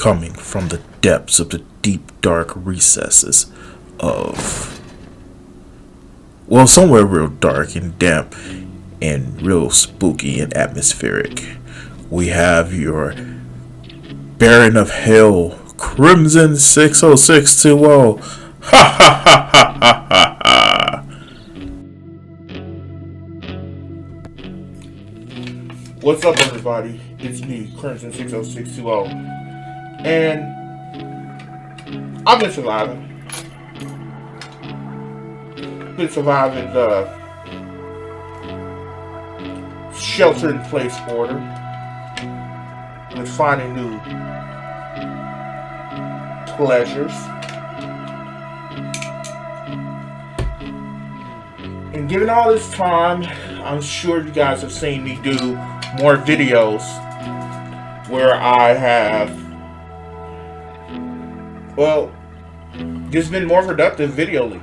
coming from the depths of the deep, dark recesses of, well, somewhere real dark and damp and real spooky and atmospheric. We have your Baron of Hell, Crimson 60620. Ha ha ha ha ha ha ha. What's up, everybody? It's me, Crimson 60620. And I've been surviving. The shelter-in-place order. With finding new pleasures. And given all this time, I'm sure you guys have seen me do more videos where I have, well, just been more productive videoly.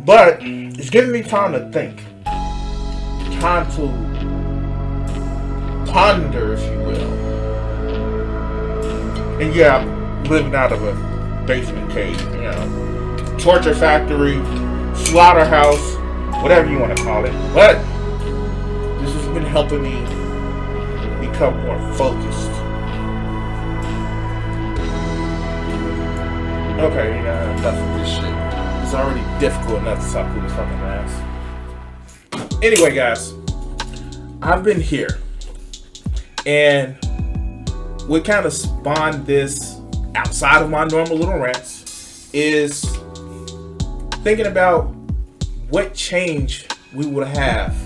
But it's giving me time to think. Time to ponder, if you will. And yeah, I'm living out of a basement cave, you know. Torture factory, slaughterhouse, whatever you want to call it. But this has been helping me become more focused. Okay, enough of this shit. It's already difficult enough to talk through this fucking ass. Anyway, guys, I've been here. And what kind of spawned this outside of my normal little rants is thinking about what change we would have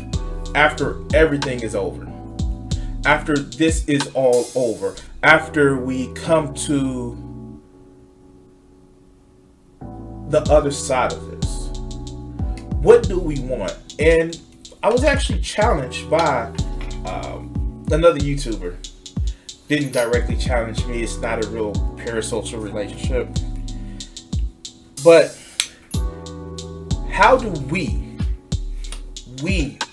after everything is over. After this is all over. After we come to the other side of this. What do we want? And I was actually challenged by another YouTuber. Didn't directly challenge me. It's not a real parasocial relationship. But how do we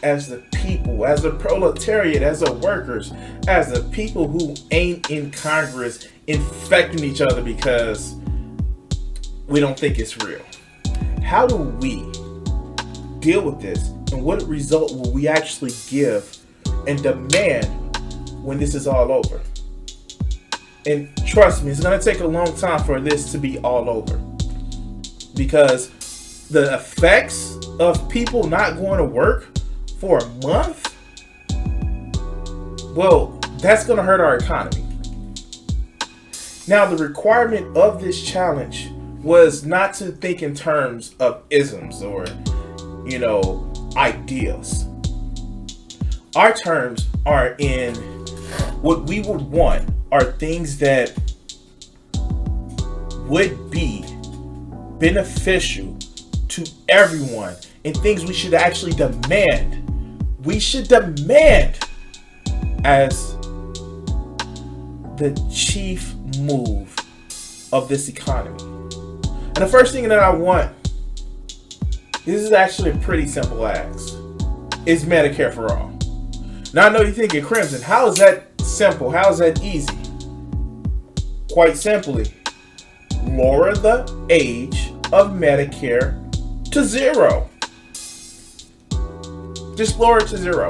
as the people, as the proletariat, as the workers, as the people who ain't in Congress infecting each other because we don't think it's real, how do we deal with this? And what result will we actually give and demand when this is all over? And trust me, it's going to take a long time for this to be all over. Because the effects of people not going to work for a month, well, that's going to hurt our economy. Now, the requirement of this challenge was not to think in terms of isms or, you know, ideas. Our terms are in what we would want are things that would be beneficial to everyone and things we should actually demand. We should demand as the chief move of this economy. And the first thing that I want, this is actually a pretty simple ask, is Medicare for all. Now I know you're thinking, Crimson, how is that simple? How is that easy? Quite simply, lower the age of Medicare to 0. Just lower it to 0.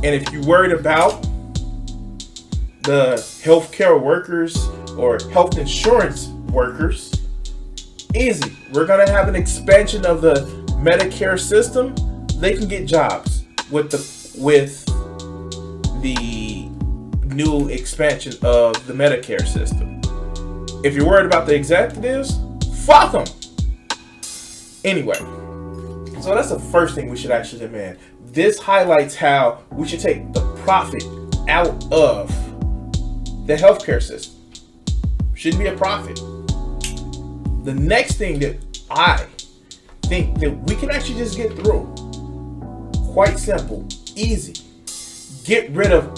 And if you're worried about the healthcare workers or health insurance workers, easy. We're going to have an expansion of the Medicare system. They can get jobs with the new expansion of the Medicare system. If you're worried about the executives, fuck them. Anyway, so that's the first thing we should actually demand. This highlights how we should take the profit out of the healthcare system. Shouldn't be a profit. The next thing that I think that we can actually just get through, quite simple, easy. Get rid of,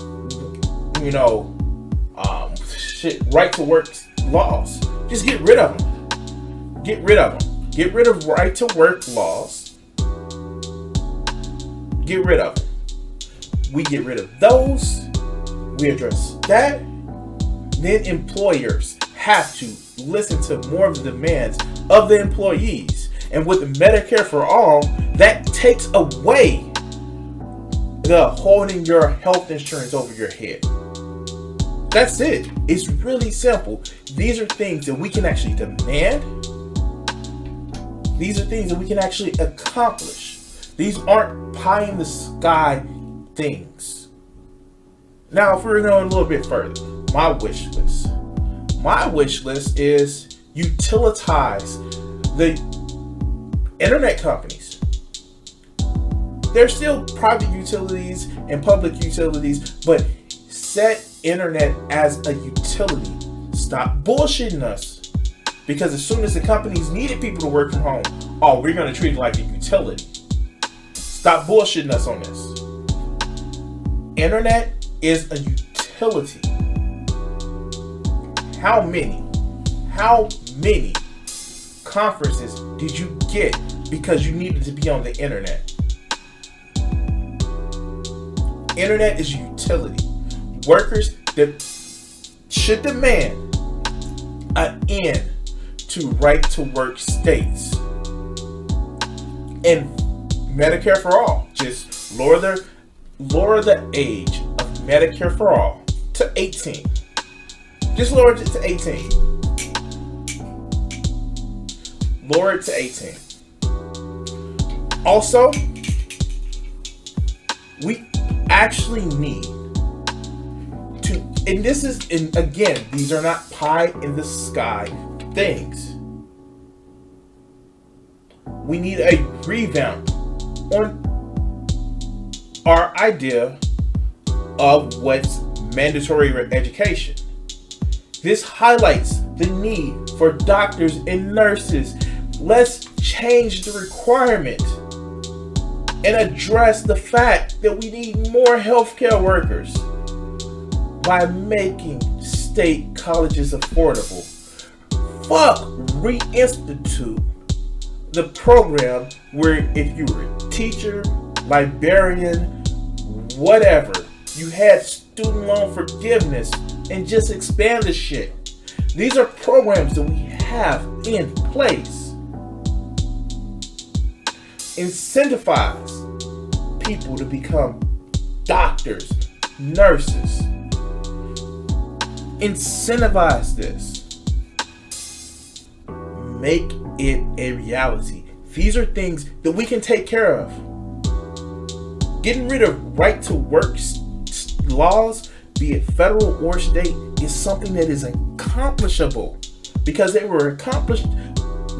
right to work laws. Just get rid of them. Get rid of them. Get rid of right to work laws. Get rid of them. we get rid of those, we address that, then employers have to listen to more of the demands of the employees. And with Medicare for All, that takes away the holding your health insurance over your head. That's it. It's really simple. These are things that we can actually demand. These are things that we can actually accomplish. These aren't pie in the sky things. Now, if we're going a little bit further, my wish list. My wish list is utilize the internet companies. There's still private utilities and public utilities, but set internet as a utility. Stop bullshitting us. Because as soon as the companies needed people to work from home, oh, we're going to treat it like a utility. Stop bullshitting us on this. Internet is a utility. How many conferences did you get because you needed to be on the internet? Internet is a utility. Workers that should demand an end to right to work states. And Medicare for All, just lower the age of Medicare for All to 18. Just lower it to 18. Lower it to 18. Also, we actually need to, and this is, and again, these are not pie in the sky things. We need a revamp on our idea of what's mandatory education. This highlights the need for doctors and nurses. Let's change the requirement and address the fact that we need more healthcare workers by making state colleges affordable. Fuck reinstitute the program where if you were a teacher, librarian, whatever, you had student loan forgiveness and just expand the shit. These are programs that we have in place. Incentivize people to become doctors, nurses. Incentivize this. Make it a reality. These are things that we can take care of. Getting rid of right to work laws, be it federal or state, is something that is accomplishable because they were accomplished.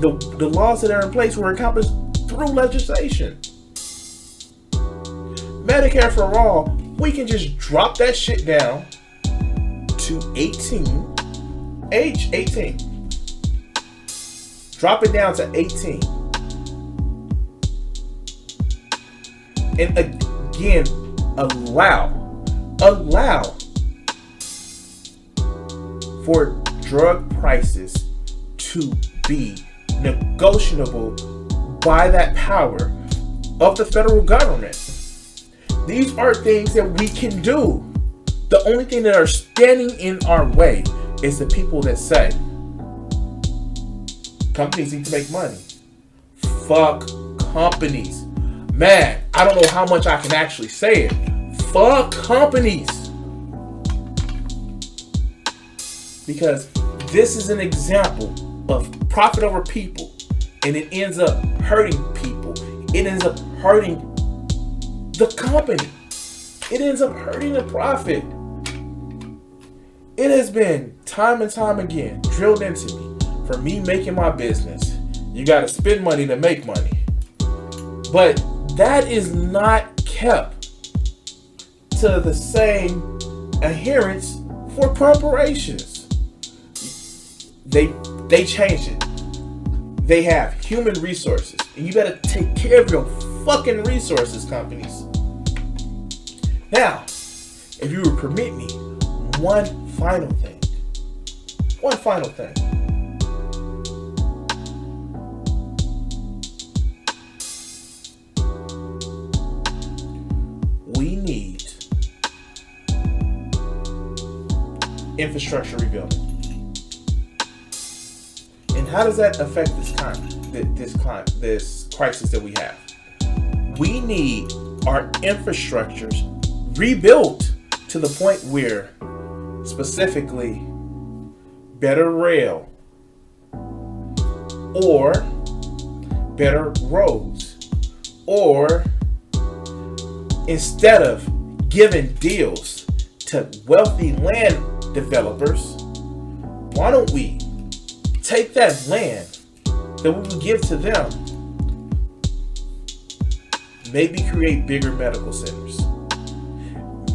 The laws that are in place were accomplished through legislation. Medicare for All, we can just drop that shit down to 18. Age 18. Drop it down to 18. And again, allow for drug prices to be negotiable by that power of the federal government. These are things that we can do. The only thing that are standing in our way is the people that say companies need to make money. Fuck companies. Man, I don't know how much I can actually say it. Fuck companies. Because this is an example of profit over people. And it ends up hurting people. It ends up hurting the company. It ends up hurting the profit. It has been time and time again drilled into me. For me making my business, you got to spend money to make money. But that is not kept to the same adherence for corporations. They change it. They have human resources, and you better take care of your fucking resources, companies. Now, if you would permit me, one final thing. We need infrastructure rebuilding. And how does that affect this crisis that we have? We need our infrastructures rebuilt to the point where, specifically, better rail or better roads, or instead of giving deals to wealthy land developers, why don't we take that land that we would give to them, maybe create bigger medical centers,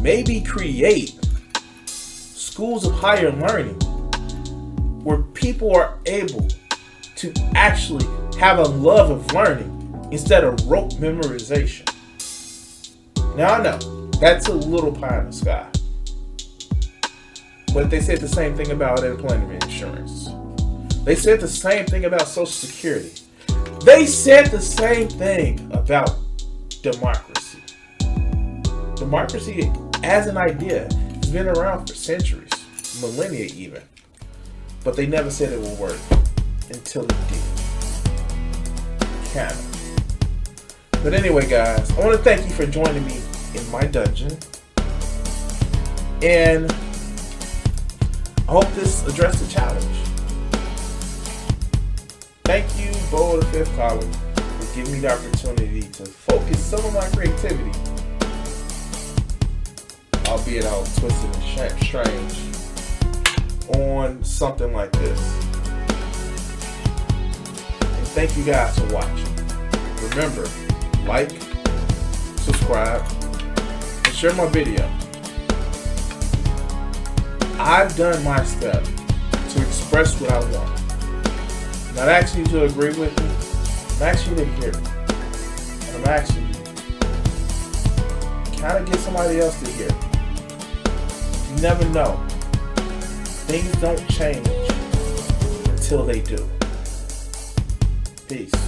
maybe create schools of higher learning where people are able to actually have a love of learning instead of rote memorization. Now I know that's a little pie in the sky, but they said the same thing about unemployment insurance. They said the same thing about Social Security. They said the same thing about democracy. Democracy as an idea has been around for centuries, millennia even, but they never said it would work until it did. Kind of. But anyway, guys, I want to thank you for joining me in my dungeon, and I hope this addressed the challenge. Thank you, Bo of the Fifth Column, for giving me the opportunity to focus some of my creativity, albeit all twisted and strange, on something like this. And thank you guys for watching. Remember, like, subscribe, and share my video. I've done my step to express what I want. I'm not asking you to agree with me. I'm asking you to hear me. And I'm asking you to kind of get somebody else to hear me. You never know. Things don't change until they do. Peace.